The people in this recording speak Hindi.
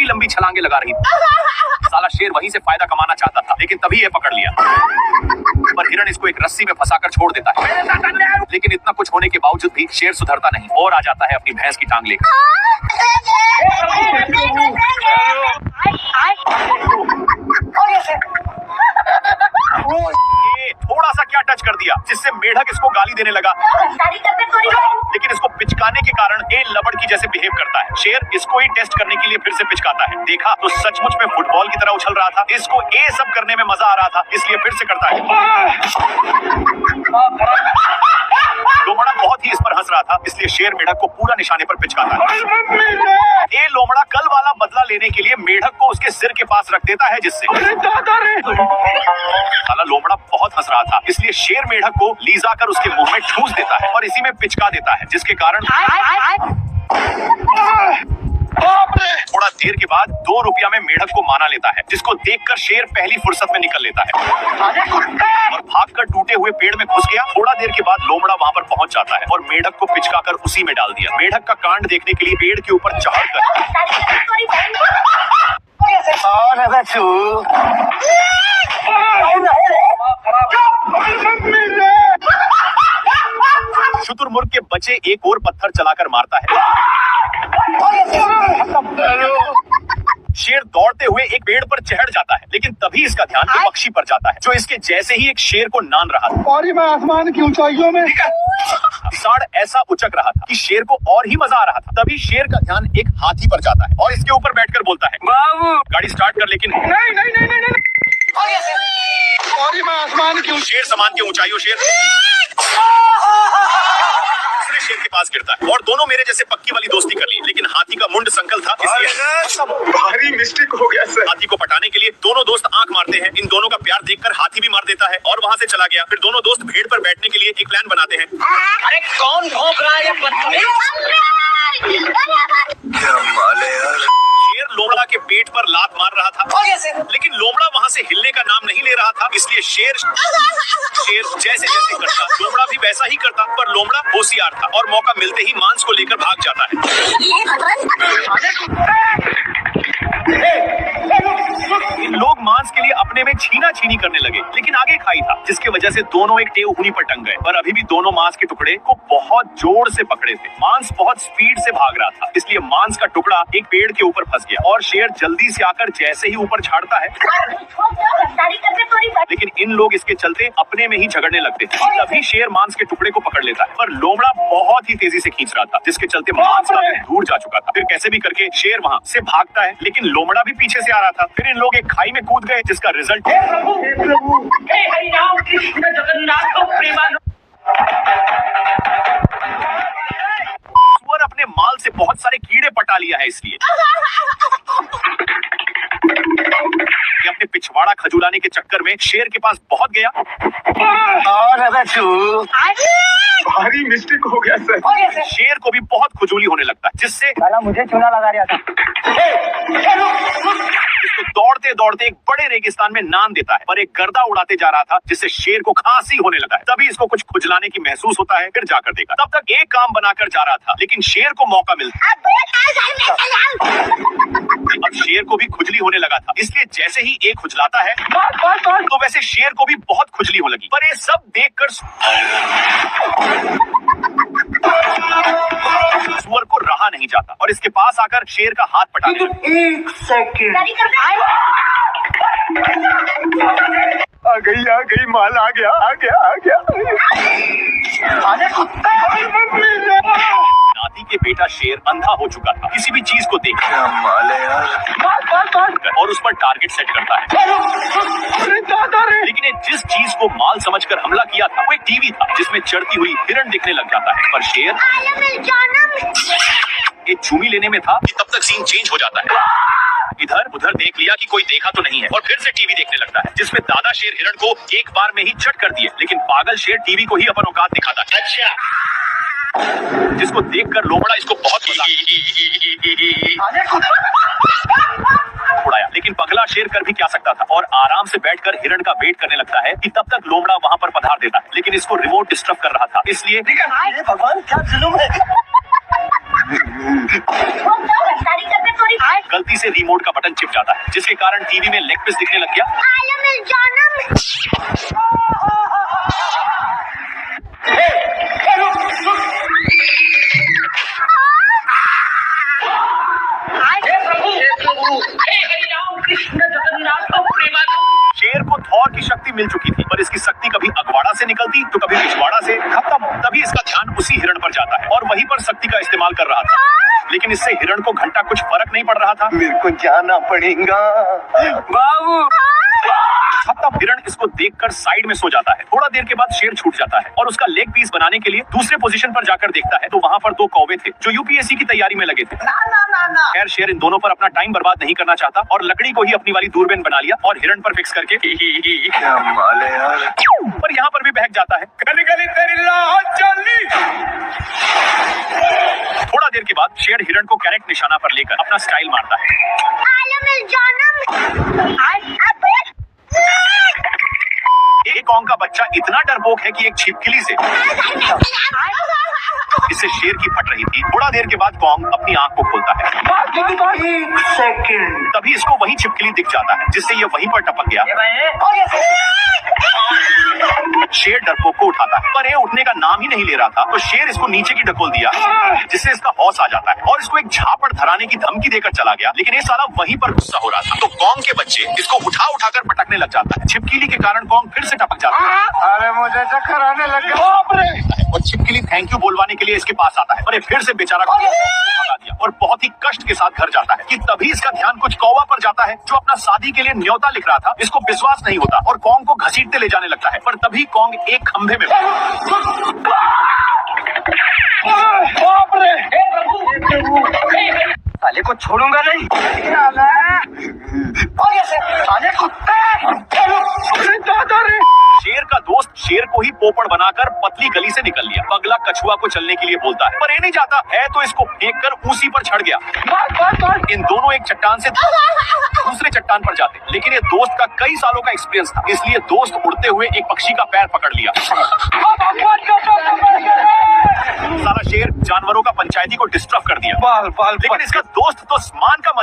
लंबी लंबी छलांगे लगा रही थी। साला शेर वहीं से फायदा कमाना चाहता था, लेकिन तभी ये पकड़ लिया। पर हिरण इसको एक रस्सी में फंसाकर छोड़ देता है। लेकिन इतना कुछ होने के बावजूद भी शेर सुधरता नहीं और आ जाता है अपनी भैंस की टांग लेकर। थोड़ा सा क्या टच कर दिया जिससे मेढक इसको गाली देने लगा, लेकिन इसको पिचकाने के कारण ये लबड़ की जैसे बिहेव करता है। शेर इसको ही टेस्ट करने के लिए फिर से पिचकाता है। देखा तो सचमुच में फुटबॉल की तरह उछल रहा था। इसको ये सब करने में मजा आ रहा था, इसलिए फिर से करता है। लोमड़ा बहुत ही इस पर हंस रहा था, इसलिए शेर मेढक को पूरा निशाने पर पिचकाता है। ये लोमड़ा कल वाला बदला लेने के लिए मेढक को उसके सिर के पास रख देता है, जिससे साला लोमड़ा बहुत हंस रहा था, इसलिए शेर मेढक को लीजा कर उसके मुंह में ठूस देता है और इसी में पिचका देता है, जिसके कारण थोड़ा देर के बाद 2 रुपया में मेढक को माना लेता है, जिसको देखकर शेर पहली फुर्सत में निकल लेता है और भागकर टूटे हुए पेड़ में घुस गया। थोड़ा देर के बाद लोमड़ा वहां पर पहुंच जाता है और मेढक को पिचकाकर उसी में डाल दिया। मेढक का कांड देखने के लिए पेड़ के ऊपर चढ़कर शुतुरमुर्ग के बच्चे एक और पत्थर चलाकर मारता है। शेर दौड़ते हुए एक पेड़ पर चढ़ जाता है, लेकिन तभी इसका ध्यान एक पक्षी पर जाता है, जो इसके जैसे ही एक शेर को नान रहा था। और मैं आसमान की ऊंचाइयों में साड़ ऐसा उचक रहा था कि शेर को और ही मजा आ रहा था। तभी शेर का ध्यान एक हाथी पर जाता है और इसके ऊपर बैठकर बोलता है, बाबू गाड़ी स्टार्ट कर। लेकिन नहीं। और मैं आसमान की शेर समान के ऊंचाइयों शेर शेर के पास गिरता है और दोनों मेरे जैसे पक्की वाली दोस्ती कर ली, लेकिन हाथी का मुंड संकल था, इसलिए भारी मिस्टेक हो गया सर। हाथी को पटाने के लिए दोनों दोस्त आंख मारते हैं। इन दोनों का प्यार देखकर हाथी भी मार देता है और वहां से चला गया। फिर दोनों दोस्त भेड़ पर बैठने के लिए एक प्लान बनाते हैं। अरे कौन भौंक रहा है? शेर लोमड़ा के पेट पर लात मार रहा था, लेकिन लोमड़ा वहां से हिलने का नाम नहीं ले रहा था, इसलिए शेर जैसे जैसे करता लोमड़ा भी वैसा ही करता। पर लोमड़ा होशियार था और मौका मिलते ही मांस को लेकर भाग जाता है। लोग मांस के लिए अपने में छीना छीनी करने लगे, लेकिन आगे खाई था, जिसकी वजह से दोनों एक टेव हुनी पर टंग गए। पर अभी भी दोनों मांस के टुकड़े को बहुत जोर से पकड़े थे। मांस बहुत स्पीड से भाग रहा था, इसलिए मांस का टुकड़ा एक पेड़ के ऊपर फंस गया और शेर जल्दी से आकर जैसे ही ऊपर छाड़ता है, लेकिन इन लोग इसके चलते अपने में ही झगड़ने लगते थे। तभी शेर मांस के टुकड़े को पकड़ लेता है, पर लोमड़ा बहुत ही तेजी से खींच रहा था, जिसके चलते मांस काफी दूर जा चुका था। फिर कैसे भी करके शेर वहां से भागता है, लेकिन लोमड़ा भी पीछे से आ रहा था। फिर इन लोग एक खाई में कूद गए, जिसका रिजल्ट सुअर अपने माल से बहुत सारे कीड़े पटा लिया है, इसलिए कि अपने पिछवाड़ा खजुलाने के चक्कर में शेर के पास पहुंच गया। भारी मिस्टेक हो गया सर। शेर को भी बहुत खुजली होने लगता है, जिससे मुझे चूना लगा रहा था। इसको दौड़ते दौड़ते एक बड़े रेगिस्तान में नान देता है, पर एक गर्दा उड़ाते जा रहा था, जिससे शेर को खांसी होने लगा है। तभी इसको कुछ खुजलाने की महसूस होता है, फिर जाकर देखा। तब तक एक काम बनाकर जा रहा था, लेकिन शेर को मौका मिलता। अब शेर को भी खुजली होने लगा था, इसलिए जैसे ही एक खुजलाता है तो वैसे शेर को भी बहुत खुजली होने लगी। पर ये सब देखकर सुअर को रहा नहीं जाता और इसके पास आकर शेर का हाथ पटा दिया। एक सेकंड आ गई माल आ गया। नाती के बेटा शेर अंधा हो चुका था, किसी भी चीज को देख और उस पर टारगेट सेट करता है। लेकिन जिस चीज को माल समझकर हमला किया था, वो एक टीवी था, जिसमें चढ़ती हुई हिरण दिखने लग जाता है। पर शेर एक चूमी लेने में था कि तब तक सीन चेंज हो जाता है। इधर उधर देख लिया कि कोई देखा तो नहीं है और फिर से टीवी देखने लगता है, जिसमें दादा शेर हिरण को एक बार में ही चट कर दिए, लेकिन पागल शेर टीवी को ही अपन औकात दिखाता है। अच्छा, जिसको देखकर लोमड़ा इसको बहुत उड़ाया, लेकिन पगला शेर कर भी क्या सकता था और आराम से बैठकर हिरण का वेट करने लगता है कि तब तक लोमड़ा वहां पर पधार देता है। लेकिन इसको रिमोट डिस्टर्ब कर रहा था, इसलिए भगवान क्या जुल्म है। गलती से रिमोट का बटन चिप जाता है, जिसके कारण टीवी में लेग पीस दिखने लग गया। शेर को थॉर की शक्ति मिल चुकी थी, पर इसकी शक्ति कभी अगवाड़ा से निकलती तो कभी पिछवाड़ा से। खत्म। तभी इसका ध्यान उसी हिरण पर जाता है और वहीं पर शक्ति का इस्तेमाल कर रहा था, लेकिन इससे हिरण को घंटा कुछ फर्क नहीं पड़ रहा था। मेरे को जाना पड़ेगा बाबू। खत्म। हिरण इसको देखकर साइड में सो जाता है। थोड़ा देर के बाद शेर छूट जाता है और उसका लेग पीस बनाने के लिए दूसरे पोजीशन पर जाकर देखता है तो वहाँ पर दो कौवे थे जो यूपीएससी की तैयारी में लगे थे। खैर शेर इन दोनों पर अपना टाइम बर्बाद नहीं करना चाहता और लकड़ी को ही अपनी वाली दूरबीन बना लिया और हिरण पर फिक्स करके क्या माल है यार। पर यहाँ पर भी बहक जाता है। गली गली तेरी लाहौर चलनी। थोड़ा देर के बाद शेर हिरण को करेक्ट निशाना पर लेकर अपना स्टाइल मारता है। एक कौन का बच्चा इतना डरपोक है कि एक छिपकली से इससे शेर की फट रही थी। थोड़ा देर के बाद कौंग अपनी आंख को खोलता है। एक सेकंड। तभी इसको वही छिपकली दिख जाता है जिससे ये वहीं पर टपक गया। शेर डरपोक को उठाता है, पर ये उठने का नाम ही नहीं ले रहा था तो शेर इसको नीचे की ढकोल दिया, जिससे इसका हौस आ जाता है और इसको एक झापड़ धराने की धमकी देकर चला गया। लेकिन ये साला वहीं पर गुस्सा हो रहा था तो कौंग के बच्चे इसको उठा उठाकर पटकने लग जाता है। छिपकली के कारण कौंग फिर से टपक जाता है। अरे मुझे चक्कर आने लग गया। और छिपकली थैंक यू बोलवाने के लिए इसके पास आता है, पर ये फिर से बेचारा भगा दिया और बहुत ही कष्ट के साथ घर जाता है कि तभी इसका ध्यान कुछ कौवा पर जाता है जो अपना शादी के लिए न्योता लिख रहा था। इसको विश्वास नहीं होता और कौंग को घसीटते ले जाने लगता है, पर तभी कौंग एक खंभे में साले को छोड़ूंगा नहीं। साले कुत्ते। शेर का दोस्त शेर को ही पोपड़ बनाकर पतली गली से निकल लिया। पगला कछुआ को चलने के लिए बोलता है, पर ये नहीं जाता है तो इसको फेंक कर उसी पर चढ़ गया। इन दोनों एक चट्टान से दूसरे चट्टान पर जाते, लेकिन ये दोस्त का कई सालों का एक्सपीरियंस था, इसलिए दोस्त उड़ते हुए एक पक्षी का पैर पकड़ लिया। सारा शेर जानवरों का पंचायती को डिस्टर्ब कर दिया, लेकिन इसका दोस्त तो मान का